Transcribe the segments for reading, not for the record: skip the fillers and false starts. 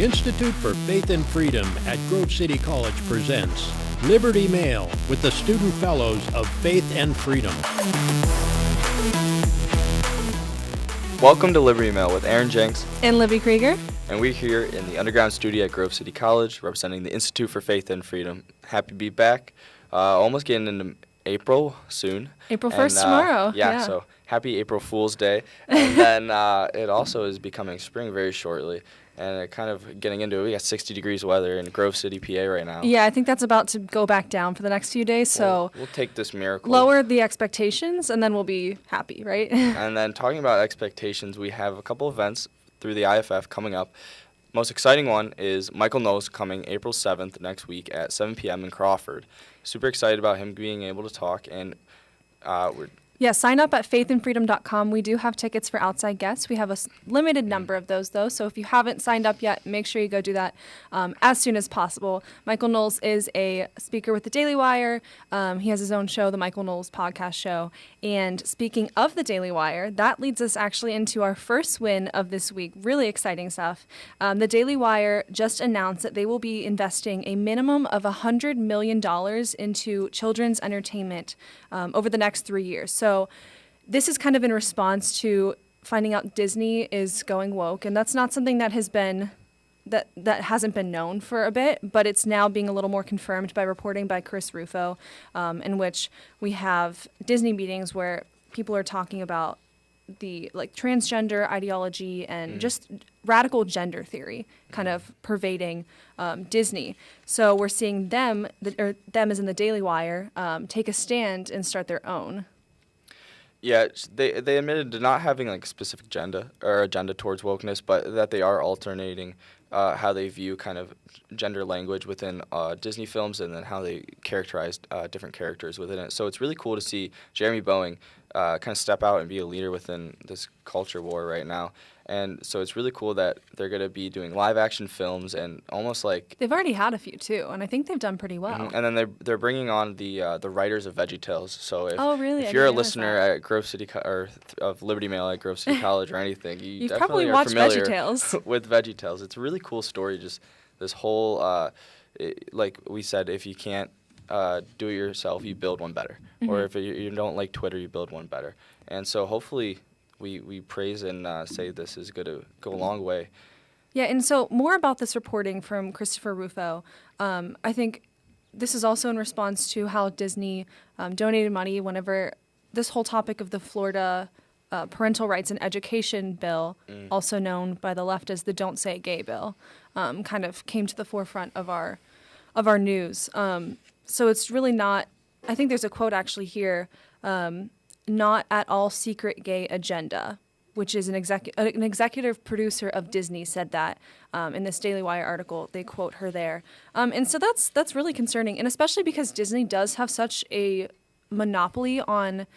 The Institute for Faith and Freedom at Grove City College presents Liberty Mail with the Student Fellows of Faith and Freedom. Welcome to Liberty Mail with Aaron Jenks and Libby Krieger. And we're here in the underground studio at Grove City College representing the Institute for Faith and Freedom. Happy to be back. Almost getting into April soon. April 1st tomorrow. Yeah, so happy April Fool's Day. And then it also is becoming spring very shortly. And kind of getting into it, we got 60 degrees weather in Grove City, PA right now. Yeah, I think that's about to go back down for the next few days. So we'll take this miracle. Lower the expectations, and then we'll be happy, right? And then talking about expectations, we have a couple events through the IFF coming up. Most exciting one is Michael Knowles coming April 7th next week at 7 p.m. in Crawford. Super excited about him being able to talk, and sign up at faithandfreedom.com. We do have tickets for outside guests. We have a limited number of those, though, so if you haven't signed up yet, make sure you go do that as soon as possible. Michael Knowles is a speaker with the Daily Wire. He has his own show, the Michael Knowles Podcast Show. And speaking of the Daily Wire, that leads us actually into our first win of this week. Really exciting stuff. The Daily Wire just announced that they will be investing a minimum of $100 million into children's entertainment over the next 3 years. So this is kind of in response to finding out Disney is going woke, and that's not something that has been that hasn't been known for a bit, but it's now being a little more confirmed by reporting by Chris Rufo, in which we have Disney meetings where people are talking about the transgender ideology and just radical gender theory kind of pervading Disney. So we're seeing them as in the Daily Wire, take a stand and start their own. Yeah, they admitted to not having a specific agenda towards wokeness, but that they are alternating how they view kind of gender language within Disney films and then how they characterize different characters within it. So it's really cool to see Jeremy Boeing kind of step out and be a leader within this culture war right now. And so it's really cool that they're going to be doing live action films and almost like they've already had a few too, and I think they've done pretty well. Mm-hmm. And then they're bringing on the writers of VeggieTales. So if you're a listener at Grove City or of Liberty Mail at Grove City College or anything, you definitely are familiar with VeggieTales. It's a really cool story. Just this whole like we said, if you can't do it yourself, you build one better. Mm-hmm. Or if you don't like Twitter, you build one better. And so hopefully we praise and say this is going to go a long way. Yeah, and so more about this reporting from Christopher Rufo. I think this is also in response to how Disney donated money whenever this whole topic of the Florida parental rights and education bill, also known by the left as the Don't Say Gay bill, kind of came to the forefront of our news. So it's really not, I think there's a quote actually here, not at all secret gay agenda, which is an executive producer of Disney said that in this Daily Wire article. They quote her there. And so that's really concerning, and especially because Disney does have such a monopoly on,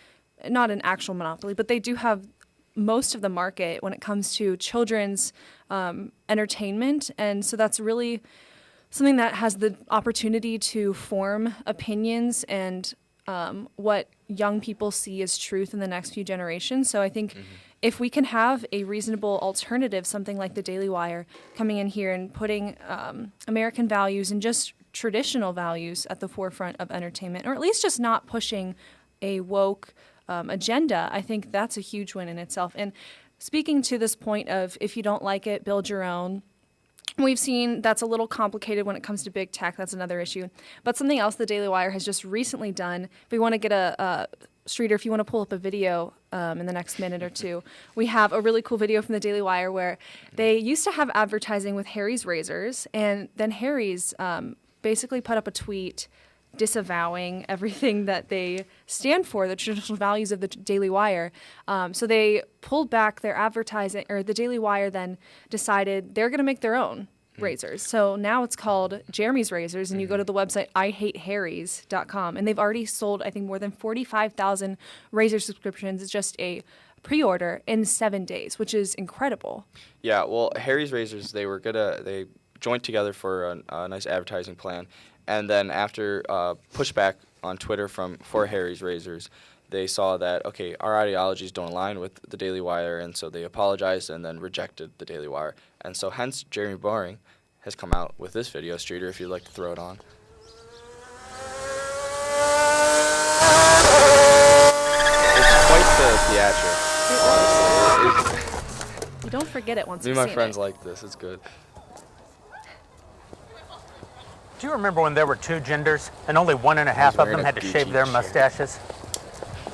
not an actual monopoly, but they do have most of the market when it comes to children's entertainment. And so that's really something that has the opportunity to form opinions and what young people see as truth in the next few generations. So I think if we can have a reasonable alternative, something like the Daily Wire coming in here and putting American values and just traditional values at the forefront of entertainment, or at least just not pushing a woke agenda, I think that's a huge win in itself. And speaking to this point of if you don't like it, build your own, we've seen that's a little complicated when it comes to big tech. That's another issue. But something else the Daily Wire has just recently done, if we want to get Streeter, if you want to pull up a video in the next minute or two, we have a really cool video from the Daily Wire where they used to have advertising with Harry's Razors, and then Harry's basically put up a tweet disavowing everything that they stand for, the traditional values of the Daily Wire. So they pulled back their advertising, or the Daily Wire then decided they're going to make their own razors. So now it's called Jeremy's Razors, and you go to the website IHateHarrys.com, and they've already sold, I think, more than 45,000 razor subscriptions. It's just a pre-order in 7 days, which is incredible. Yeah, well, Harry's Razors, they joined together for a nice advertising plan. And then after pushback on Twitter for Harry's Razors, they saw that, okay, our ideologies don't align with the Daily Wire, and so they apologized and then rejected the Daily Wire. And so hence Jeremy Boring has come out with this video. Streeter, if you'd like to throw it on. It's quite the theatric, honestly. You don't forget it once you've seen it. Me and my friends like this. It's good. Do you remember when there were 2 genders and only 1.5 of them had to shave their mustaches?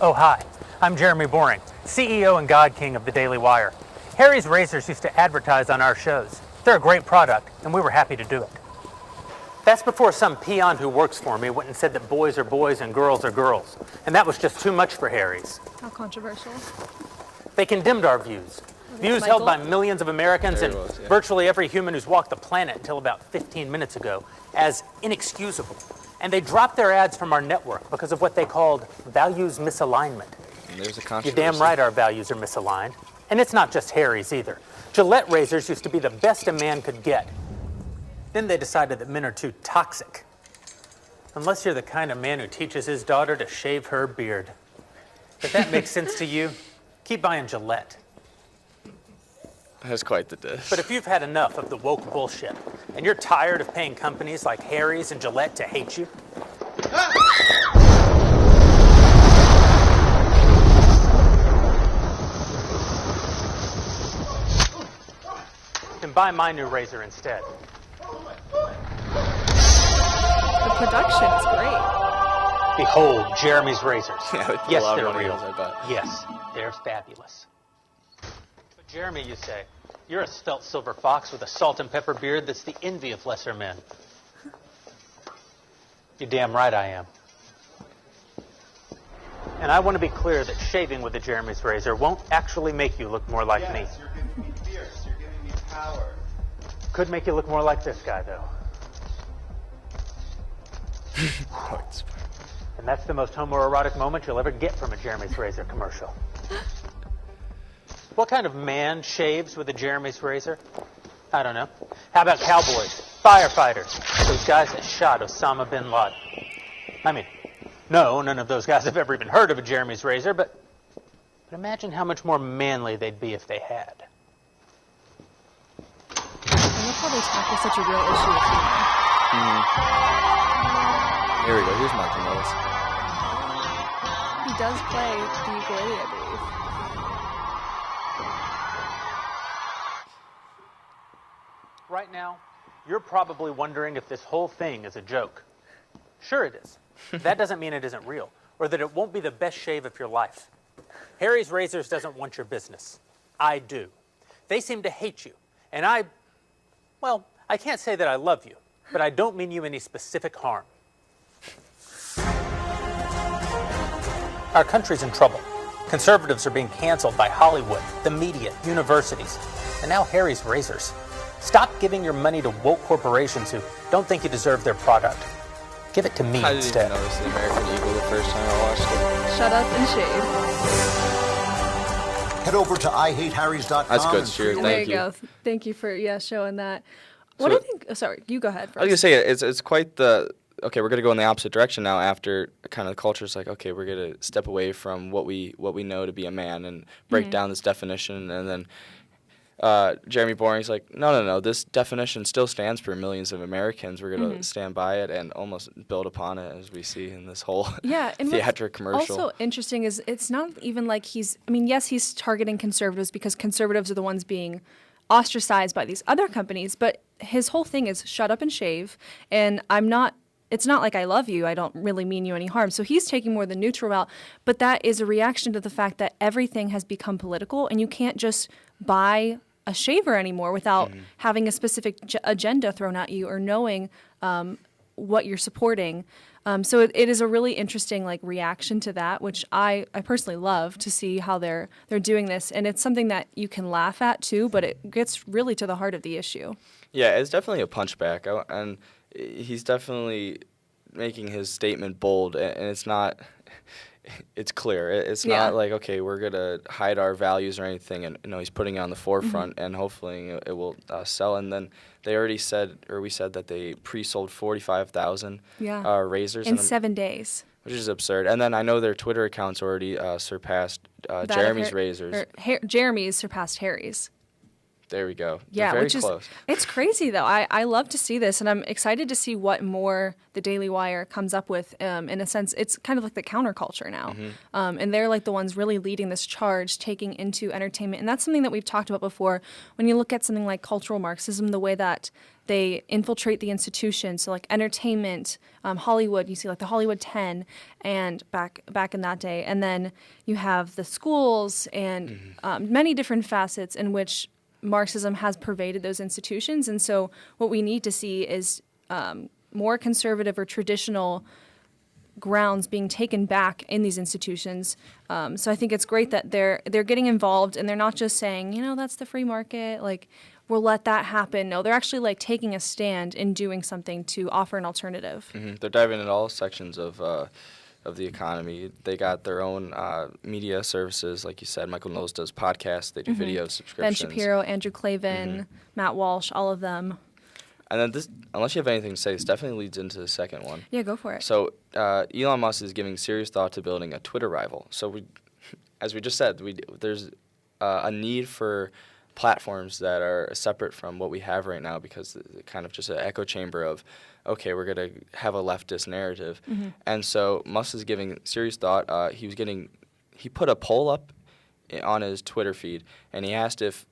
Oh, hi. I'm Jeremy Boring, CEO and God King of the Daily Wire. Harry's Razors used to advertise on our shows. They're a great product, and we were happy to do it. That's before some peon who works for me went and said that boys are boys and girls are girls. And that was just too much for Harry's. How controversial. They condemned our views. Views held by millions of Americans and virtually every human who's walked the planet until about 15 minutes ago as inexcusable. And they dropped their ads from our network because of what they called values misalignment. And there's a controversy. You're damn right our values are misaligned. And it's not just Harry's either. Gillette razors used to be the best a man could get. Then they decided that men are too toxic. Unless you're the kind of man who teaches his daughter to shave her beard. If that makes sense to you, keep buying Gillette. That's quite the diss. But if you've had enough of the woke bullshit, and you're tired of paying companies like Harry's and Gillette to hate you, then buy my new razor instead. The production is great. Behold, Jeremy's razors. Yes, they're real. I bet. Yes, they're fabulous. But Jeremy, you say, you're a svelte silver fox with a salt and pepper beard that's the envy of lesser men. You're damn right I am. And I want to be clear that shaving with a Jeremy's razor won't actually make you look more like me. Yes, you're giving me fierce. You're giving me power. Could make you look more like this guy, though. And that's the most homoerotic moment you'll ever get from a Jeremy's razor commercial. What kind of man shaves with a Jeremy's razor? I don't know. How about cowboys, firefighters, those guys that shot Osama bin Laden? I mean, no, none of those guys have ever even heard of a Jeremy's razor, but imagine how much more manly they'd be if they had. And they'll probably tackle such a real issue with humor. Here we go. Here's Mark Mills. He does play the ukulele, I believe. Right now, you're probably wondering if this whole thing is a joke. Sure it is. That doesn't mean it isn't real, or that it won't be the best shave of your life. Harry's Razors doesn't want your business. I do. They seem to hate you, and I can't say that I love you, but I don't mean you any specific harm. Our country's in trouble. Conservatives are being canceled by Hollywood, the media, universities, and now Harry's Razors. Stop giving your money to woke corporations who don't think you deserve their product. Give it to me instead. I didn't even notice the American Eagle the first time I watched it. Shut up and shave. Head over to IHateHarrys.com. That's good, Stuart. Thank There you. you go. Thank you for showing that. What I think. Oh, sorry, you go ahead first. I was gonna say it's quite the. Okay, we're gonna go in the opposite direction now. After kind of the culture's like, okay, we're gonna step away from what we know to be a man and break down this definition, and then Jeremy Boring's like, no, this definition still stands for millions of Americans. We're gonna stand by it and almost build upon it, as we see in this whole theatric commercial. Also interesting is it's not even like yes, he's targeting conservatives because conservatives are the ones being ostracized by these other companies, but his whole thing is shut up and shave, and it's not like I love you, I don't really mean you any harm. So he's taking more the neutral route, but that is a reaction to the fact that everything has become political, and you can't just buy a shaver anymore without having a specific agenda thrown at you or knowing what you're supporting. So it is a really interesting reaction to that, which I personally love to see how they're doing this, and it's something that you can laugh at too, but it gets really to the heart of the issue. Yeah, it's definitely a punchback, and he's definitely making his statement bold, and it's not. It's clear. It's not like, okay, we're gonna hide our values or anything, and he's putting it on the forefront, and hopefully it will sell. And then they already said, or we said that they pre-sold 45,000 razors in 7 days. which is absurd. And then I know their Twitter accounts already surpassed Jeremy's razors. Jeremy's surpassed Harry's. There we go. Yeah, very which close. It's crazy though. I love to see this, and I'm excited to see what more the Daily Wire comes up with. In a sense, it's kind of like the counterculture now, and they're like the ones really leading this charge, taking into entertainment, and that's something that we've talked about before. When you look at something like cultural Marxism, the way that they infiltrate the institution, so like entertainment, Hollywood, you see like the Hollywood 10, and back in that day, and then you have the schools and many different facets in which Marxism has pervaded those institutions. And so what we need to see is more conservative or traditional grounds being taken back in these institutions. So I think it's great that they're getting involved, and they're not just saying, that's the free market, like we'll let that happen. No, they're actually like taking a stand and doing something to offer an alternative. They're diving into all sections of the economy. They got their own media services, like you said. Michael Knowles does podcasts. They do video subscriptions. Ben Shapiro, Andrew Klavan, Matt Walsh, all of them. And then this, unless you have anything to say, this definitely leads into the second one. Yeah, go for it. So Elon Musk is giving serious thought to building a Twitter rival. So as we just said, there's a need for platforms that are separate from what we have right now, because it's kind of just an echo chamber of, okay, we're going to have a leftist narrative. And so Musk is giving serious thought. He put a poll up on his Twitter feed, and he asked if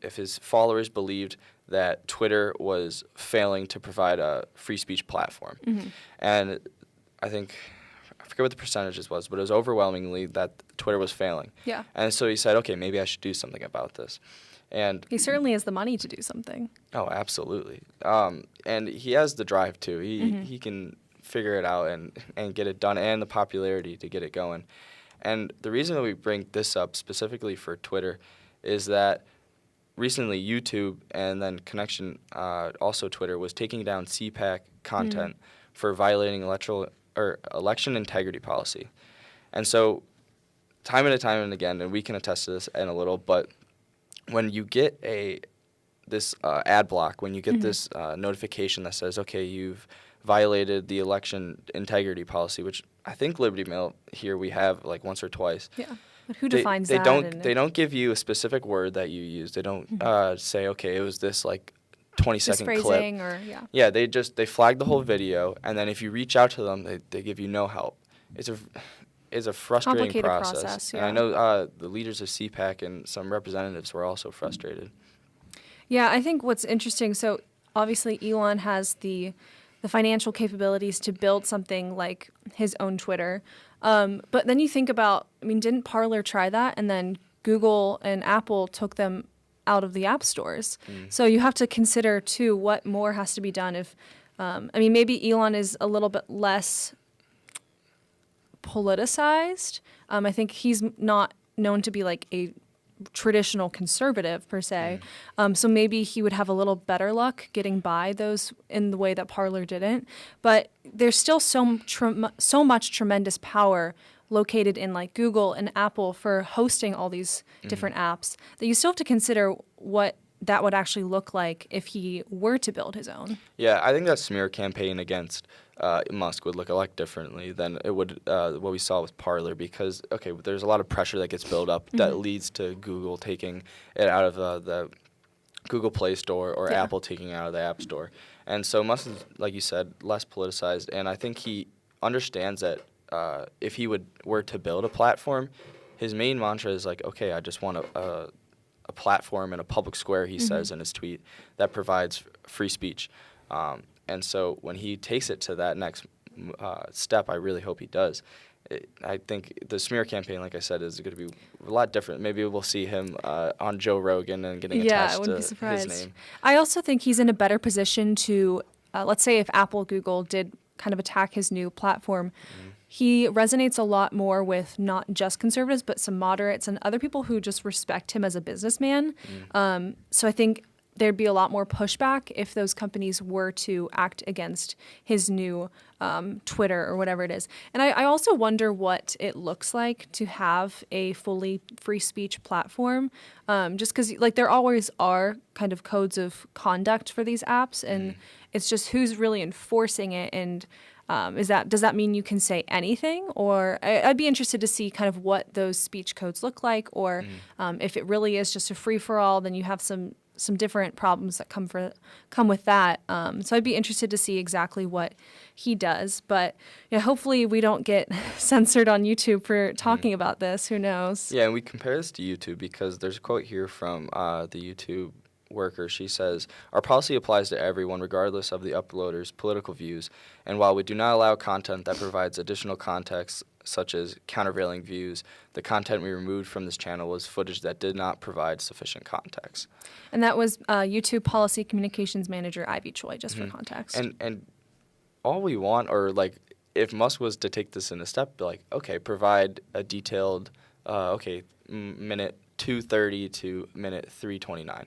his followers believed that Twitter was failing to provide a free speech platform. And I forget what the percentages was, but it was overwhelmingly that Twitter was failing. Yeah. And so he said, okay, maybe I should do something about this. And he certainly has the money to do something. Oh, absolutely. And he has the drive too. He can figure it out and get it done, and the popularity to get it going. And the reason that we bring this up specifically for Twitter is that recently YouTube and then Connection, also Twitter, was taking down CPAC content for violating election integrity policy. And so time and again, and we can attest to this in a little, but when you get this ad block, when you get this notification that says, okay, you've violated the election integrity policy, which I think Liberty Mail here we have like once or twice. Yeah, but who defines that? They don't give you a specific word that you use. They don't say, okay, it was this like 20-second clip. Yeah, they flag the whole video, and then if you reach out to them, they give you no help. It's a frustrating process. Yeah. And I know the leaders of CPAC and some representatives were also frustrated. Yeah, I think what's interesting, so obviously Elon has the financial capabilities to build something like his own Twitter. But then you think about, didn't Parler try that? And then Google and Apple took them out of the app stores. So you have to consider, too, what more has to be done if, maybe Elon is a little bit less politicized. I think he's not known to be like a traditional conservative per se. So maybe he would have a little better luck getting by those in the way that Parler didn't. But there's still so much tremendous power located in like Google and Apple for hosting all these different apps that you still have to consider what that would actually look like if he were to build his own. Yeah, I think that smear campaign against Musk would look a lot differently than it would what we saw with Parler, because, okay, there's a lot of pressure that gets built up that leads to Google taking it out of the Google Play Store or Apple taking it out of the App Store. And so Musk is, like you said, less politicized, and I think he understands that if he were to build a platform, his main mantra is like, okay, I just want a platform and a public square, he says in his tweet, that provides free speech. And so when he takes it to that next step, I really hope he does. I think the smear campaign, like I said, is going to be a lot different. Maybe we'll see him on Joe Rogan and getting attached to his name. I also think he's in a better position to, let's say if Apple, Google did kind of attack his new platform, he resonates a lot more with not just conservatives, but some moderates and other people who just respect him as a businessman. So I think there'd be a lot more pushback if those companies were to act against his new Twitter or whatever it is. And I also wonder what it looks like to have a fully free speech platform, just because like there always are kind of codes of conduct for these apps, and it's just who's really enforcing it. And does that mean you can say anything? Or I'd be interested to see kind of what those speech codes look like, or if it really is just a free-for-all, then you have some different problems that come with that. So I'd be interested to see exactly what he does. But yeah, hopefully we don't get censored on YouTube for talking about this. Who knows? Yeah, and we compare this to YouTube because there's a quote here from the YouTube worker. She says, "Our policy applies to everyone regardless of the uploader's political views, and while we do not allow content that provides additional context such as countervailing views, the content we removed from this channel was footage that did not provide sufficient context." And that was YouTube Policy Communications Manager Ivy Choi, just for context. And all we want, or like if Musk was to take this in a step, be like, okay, provide a detailed, minute 2:30 to minute 3:29.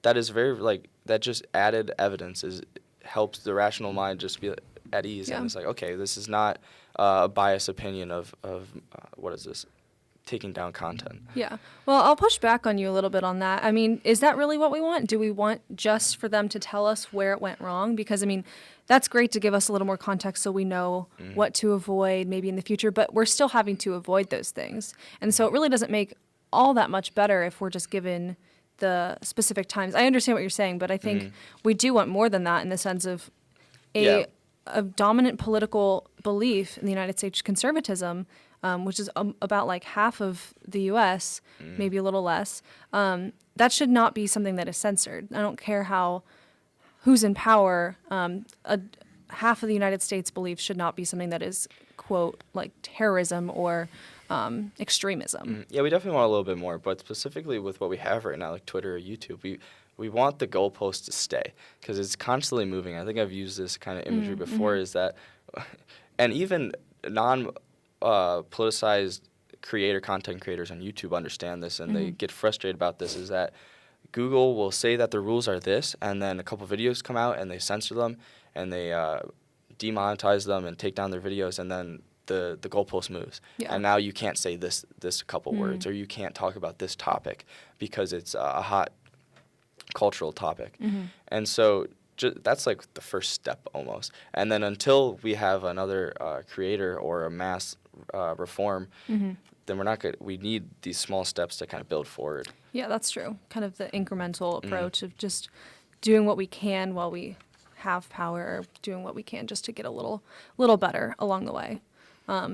That is very, that just added evidence helps the rational mind just be at ease. Yeah. And it's like, okay, this is not a biased opinion of what is this? Taking down content. Yeah. Well, I'll push back on you a little bit on that. I mean, is that really what we want? Do we want just for them to tell us where it went wrong? Because, I mean, that's great to give us a little more context so we know what to avoid maybe in the future, but we're still having to avoid those things. And so it really doesn't make all that much better if we're just given the specific times. I understand what you're saying, but I think we do want more than that in the sense of a dominant political belief in the United States, conservatism, which is about like half of the U.S., maybe a little less. That should not be something that is censored. I don't care who's in power. Half of the United States belief should not be something that is, quote, like terrorism or extremism. Yeah, we definitely want a little bit more, but specifically with what we have right now, like Twitter or YouTube, we want the goalpost to stay because it's constantly moving. I think I've used this kind of imagery before, is that, and even politicized content creators on YouTube understand this, and they get frustrated about this, is that Google will say that the rules are this, and then a couple videos come out and they censor them and they demonetize them and take down their videos, and then the goalpost moves. Yeah. And now you can't say this couple words, or you can't talk about this topic because it's a hot cultural topic. And so that's like the first step almost. And then until we have another creator or a mass reform, then we're not good. We need these small steps to kind of build forward. Yeah, that's true. Kind of the incremental approach of just doing what we can while we have power, or doing what we can just to get a little better along the way.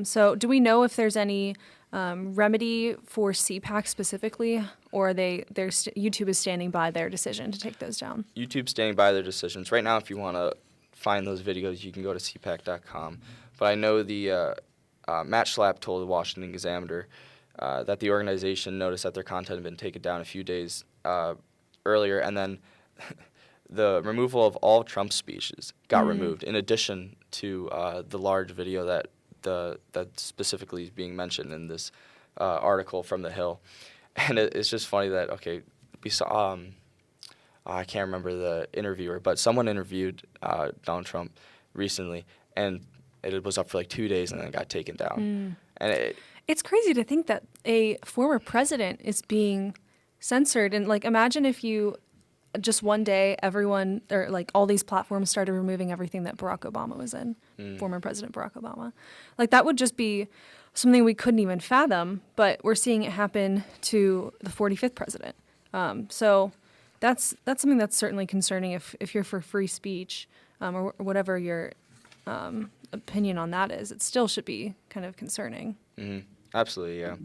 So do we know if there's any remedy for CPAC specifically, or YouTube is standing by their decision to take those down? YouTube's standing by their decisions. Right now, if you want to find those videos, you can go to cpac.com. But I know Matt Schlapp told the Washington Examiner that the organization noticed that their content had been taken down a few days earlier, and then the removal of all Trump's speeches got removed, in addition to the large video that specifically is being mentioned in this article from The Hill. And it's just funny that, okay, we saw, I can't remember the interviewer, but someone interviewed Donald Trump recently, and it was up for like 2 days and then it got taken down. And it's crazy to think that a former president is being censored. And like, imagine if you just one day everyone, or like all these platforms started removing everything that Barack Obama was in, former President Barack Obama. Like, that would just be something we couldn't even fathom, but we're seeing it happen to the 45th president. So that's something that's certainly concerning if you're for free speech, or whatever your opinion on that is. It still should be kind of concerning. Absolutely, yeah.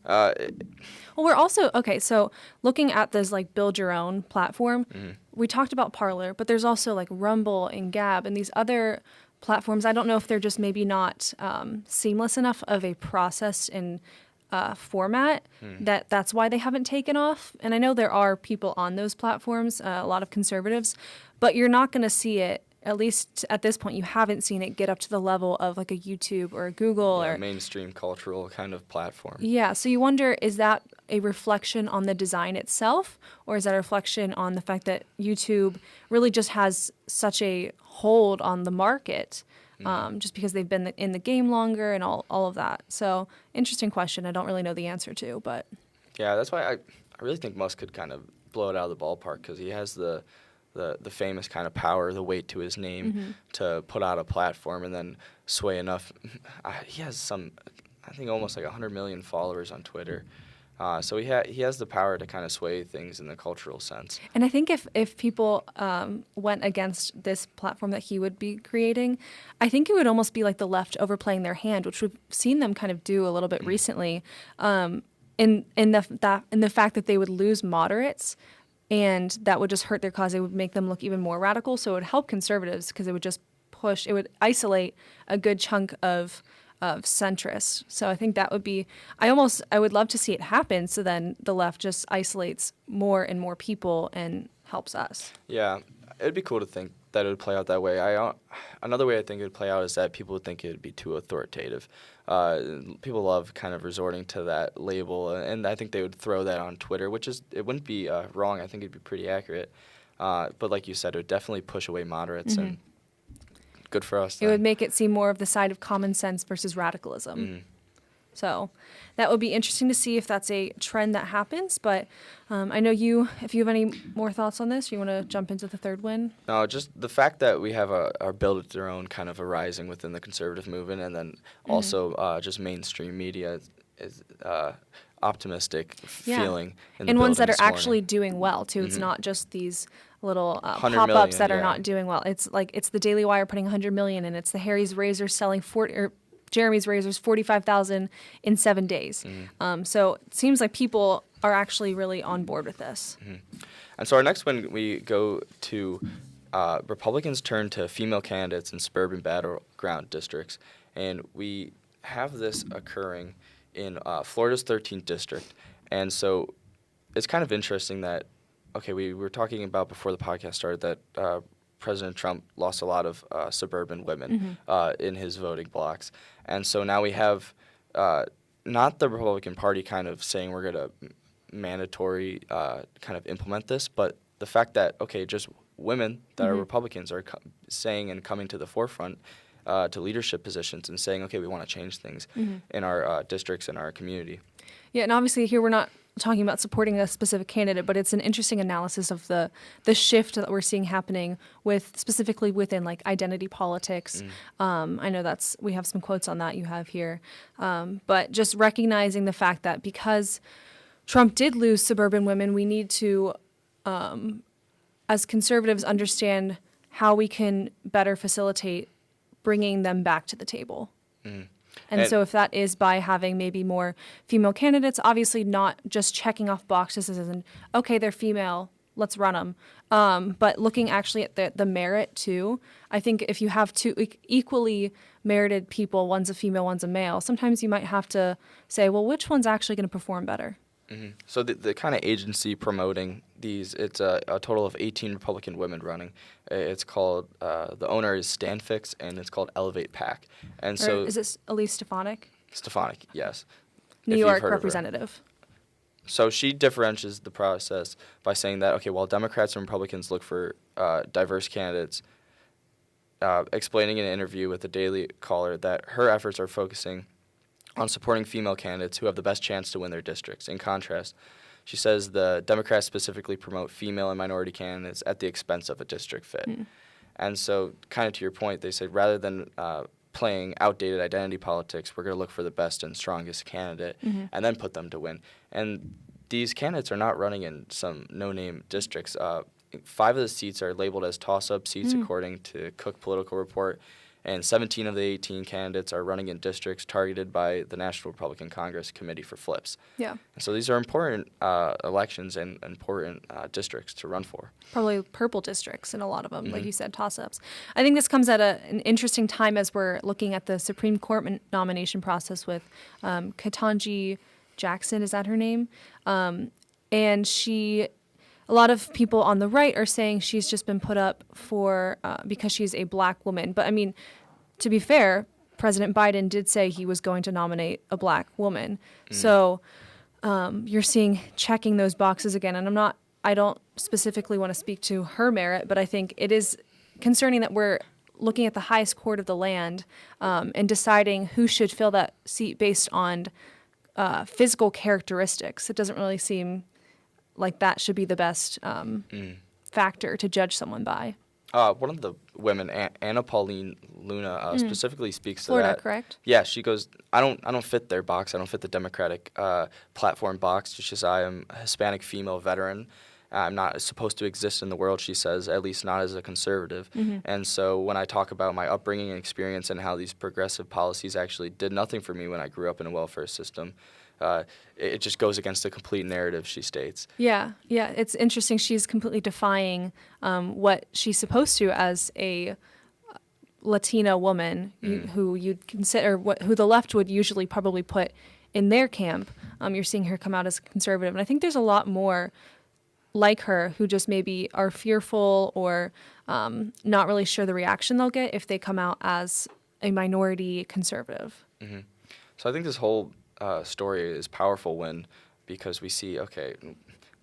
Well, we're also, so looking at this like build your own platform, we talked about Parler, but there's also like Rumble and Gab and these other platforms. I don't know if they're just maybe not seamless enough of a process and format that's why they haven't taken off. And I know there are people on those platforms, a lot of conservatives, but you're not going to see it. At least at this point, you haven't seen it get up to the level of like a YouTube or a Google or mainstream cultural kind of platform. Yeah. So you wonder, is that a reflection on the design itself, or is that a reflection on the fact that YouTube really just has such a hold on the market, just because they've been in the game longer and all of that? So interesting question. I don't really know the answer to, but yeah, that's why I really think Musk could kind of blow it out of the ballpark, because he has the the famous kind of power, the weight to his name to put out a platform and then sway enough. He has some, I think, almost like 100 million followers on Twitter. So he has the power to kind of sway things in the cultural sense. And I think if people went against this platform that he would be creating, I think it would almost be like the left overplaying their hand, which we've seen them kind of do a little bit recently, in the fact that they would lose moderates, and that would just hurt their cause. It would make them look even more radical. So it would help conservatives because it would just it would isolate a good chunk of centrists. So I think that would be, I would love to see it happen, so then the left just isolates more and more people and helps us. Yeah, it'd be cool to think that it would play out that way. Another way I think it would play out is that people would think it would be too authoritative. People love kind of resorting to that label, and I think they would throw that on Twitter, it wouldn't be wrong. I think it'd be pretty accurate. But like you said, it would definitely push away moderates, and good for us. It would make it seem more of the side of common sense versus radicalism. So that would be interesting to see if that's a trend that happens. But I know if you have any more thoughts on this, you want to jump into the third win? No, just the fact that we have our build it their own kind of a rising within the conservative movement, and then also just mainstream media is optimistic feeling. And ones that are actually doing well, too. It's not just these little pop-ups that are not doing well. It's like it's the Daily Wire putting 100 million, and it's the Harry's Razors selling Jeremy's Razors 45,000 in 7 days. So it seems like people are actually really on board with this. And so our next one, we go to Republicans turn to female candidates in suburban battleground districts, and we have this occurring in Florida's 13th district. And so it's kind of interesting that, okay, we were talking about before the podcast started that President Trump lost a lot of suburban women in his voting blocks. And so now we have not the Republican Party kind of saying we're going to mandatory kind of implement this, but the fact that, okay, just women that are Republicans are saying and coming to the forefront to leadership positions and saying, okay, we want to change things in our districts and our community. Yeah, and obviously here we're not talking about supporting a specific candidate, but it's an interesting analysis of the shift that we're seeing happening specifically within like identity politics. I know we have some quotes on that you have here, but just recognizing the fact that because Trump did lose suburban women, we need to, as conservatives, understand how we can better facilitate bringing them back to the table. And so if that is by having maybe more female candidates, obviously not just checking off boxes as in, okay, they're female, let's run them, but looking actually at the merit too. I think if you have two equally merited people, one's a female, one's a male, sometimes you might have to say, well, which one's actually going to perform better? So the kind of agency promoting these, it's a total of 18 Republican women running. It's called, the owner is Stanfix, and it's called Elevate PAC. And so is this Elise Stefanik? Stefanik, yes. New York representative. So she differentiates the process by saying that, okay, while Democrats and Republicans look for diverse candidates, explaining in an interview with the Daily Caller that her efforts are focusing on supporting female candidates who have the best chance to win their districts. In contrast, she says the Democrats specifically promote female and minority candidates at the expense of a district fit. And so kind of to your point, they said rather than playing outdated identity politics, we're going to look for the best and strongest candidate and then put them to win. And these candidates are not running in some no-name districts. 5 of the seats are labeled as toss-up seats according to Cook Political Report, and 17 of the 18 candidates are running in districts targeted by the National Republican Congress Committee for Flips. Yeah. And so these are important elections and important districts to run for. Probably purple districts in a lot of them, like you said, toss-ups. I think this comes at an interesting time as we're looking at the Supreme Court nomination process with Ketanji Jackson, is that her name? And a lot of people on the right are saying she's just been put up for because she's a black woman. But I mean, to be fair, President Biden did say he was going to nominate a black woman. So you're seeing checking those boxes again. And I don't specifically want to speak to her merit, but I think it is concerning that we're looking at the highest court of the land and deciding who should fill that seat based on physical characteristics. It doesn't really seem like that should be the best factor to judge someone by? One of the women, Anna Pauline Luna, specifically speaks Florida, to that. Correct? Yeah, she goes, I don't fit their box. I don't fit the Democratic platform box. Just as I am a Hispanic female veteran, I'm not supposed to exist in the world, she says, at least not as a conservative. And so when I talk about my upbringing and experience and how these progressive policies actually did nothing for me when I grew up in a welfare system, it just goes against the complete narrative, she states. Yeah, it's interesting. She's completely defying what she's supposed to as a Latina woman who you'd consider, who the left would usually probably put in their camp. You're seeing her come out as conservative. And I think there's a lot more like her who just maybe are fearful or not really sure the reaction they'll get if they come out as a minority conservative. So I think this whole story is powerful because we see,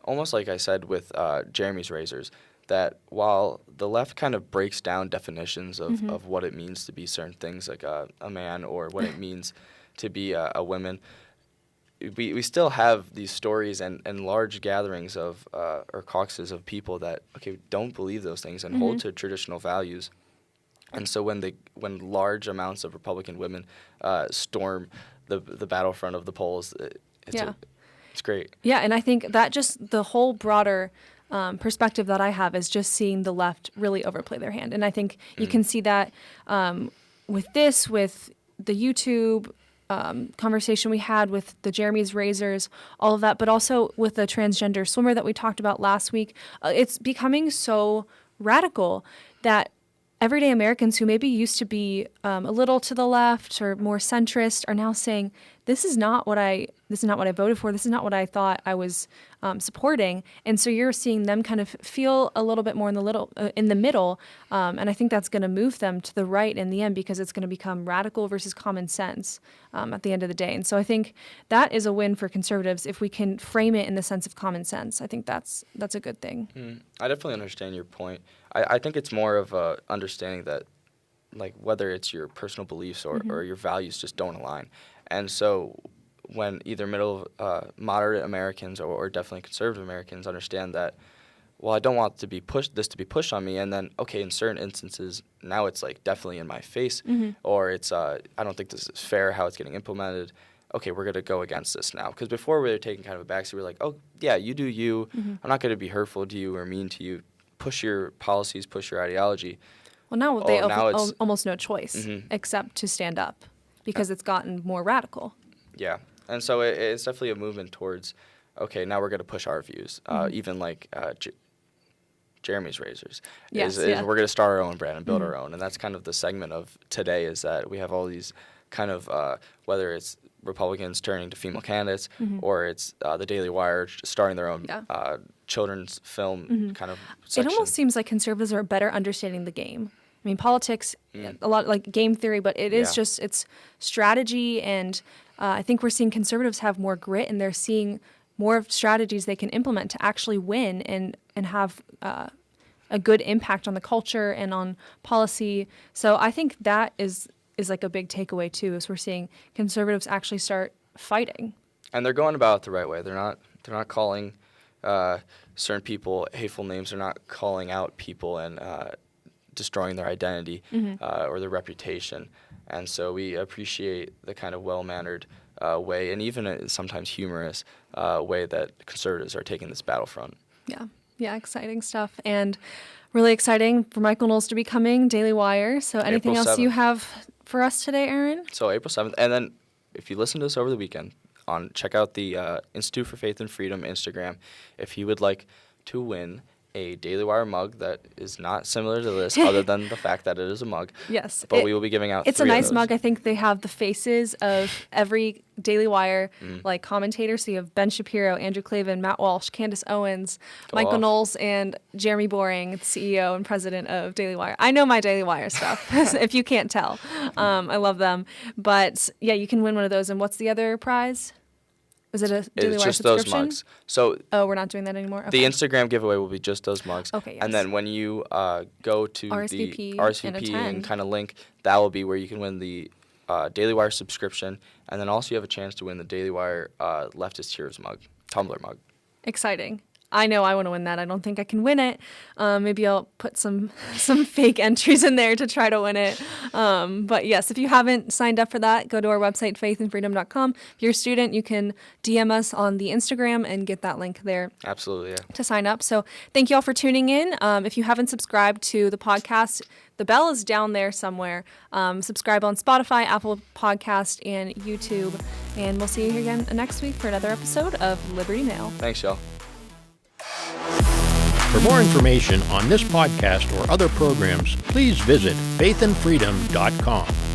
almost like I said with Jeremy's razors, that while the left kind of breaks down definitions of what it means to be certain things, like a man, or what it means to be a woman, we still have these stories and large gatherings of or caucuses of people that don't believe those things and hold to traditional values. And so when large amounts of Republican women storm the battlefront of the polls, it's great. Yeah, and I think that just the whole broader perspective that I have is just seeing the left really overplay their hand. And I think you can see that with the YouTube conversation we had with the Jeremy's razors, all of that, but also with the transgender swimmer that we talked about last week. It's becoming so radical that everyday Americans who maybe used to be a little to the left or more centrist are now saying, this is not what I voted for. This is not what I thought I was supporting. And so you're seeing them kind of feel a little bit more in the middle. And I think that's going to move them to the right in the end, because it's going to become radical versus common sense at the end of the day. And so I think that is a win for conservatives if we can frame it in the sense of common sense. I think that's a good thing. I definitely understand your point. I think it's more of a understanding that, like, whether it's your personal beliefs or your values just don't align. And so when either moderate Americans or definitely conservative Americans understand that, well, I don't want this to be pushed on me, and then, in certain instances, now it's like definitely in my face, or it's, I don't think this is fair how it's getting implemented. We're going to go against this now. Because before we were taking kind of a backseat, we were like, you do you. I'm not going to be hurtful to you or mean to you. Push your policies, push your ideology. Well, now they have almost no choice except to stand up, because it's gotten more radical. Yeah, and so it's definitely a movement towards, now we're going to push our views. Even like Jeremy's razors. We're going to start our own brand and build our own. And that's kind of the segment of today, is that we have all these kind of, whether it's Republicans turning to female candidates or it's the Daily Wire starting their own children's film kind of section. It almost seems like conservatives are better understanding the game. I mean, politics, a lot like game theory, but it is just, it's strategy. And I think we're seeing conservatives have more grit, and they're seeing more of strategies they can implement to actually win and have a good impact on the culture and on policy. So I think that is like a big takeaway too, is we're seeing conservatives actually start fighting. And they're going about it the right way. They're not calling certain people hateful names. They're not calling out people and destroying their identity or their reputation. And so we appreciate the kind of well-mannered way, and even a sometimes humorous way that conservatives are taking this battlefront. Yeah, exciting stuff. And really exciting for Michael Knowles to be coming, Daily Wire. So anything April else 7th. You have for us today, Aaron? So April 7th. And then if you listen to us over the weekend, check out the Institute for Faith and Freedom Instagram. If you would like to win a Daily Wire mug that is not similar to this, other than the fact that it is a mug. Yes. But we will be giving out It's 3 a nice of those. mug. I think they have the faces of every Daily Wire like commentator. So you have Ben Shapiro, Andrew Klavan, Matt Walsh, Candace Owens, Michael Knowles, and Jeremy Boring, CEO and president of Daily Wire. I know my Daily Wire stuff, if you can't tell. I love them. But yeah, you can win one of those. And what's the other prize? Is it a Daily Wire just subscription? those mugs. So we're not doing that anymore? Okay. The Instagram giveaway will be just those mugs. Okay, yes. And then when you go to RSVP the RSVP and kind of link, that will be where you can win the Daily Wire subscription. And then also you have a chance to win the Daily Wire Leftist Heroes mug, Tumblr mug. Exciting. I know I want to win that. I don't think I can win it. Maybe I'll put some fake entries in there to try to win it. But yes, if you haven't signed up for that, go to our website, faithandfreedom.com. If you're a student, you can DM us on the Instagram and get that link there. Absolutely, yeah. To sign up. So thank you all for tuning in. If you haven't subscribed to the podcast, the bell is down there somewhere. Subscribe on Spotify, Apple Podcast, and YouTube. And we'll see you again next week for another episode of Liberty Mail. Thanks, y'all. For more information on this podcast or other programs, please visit faithandfreedom.com.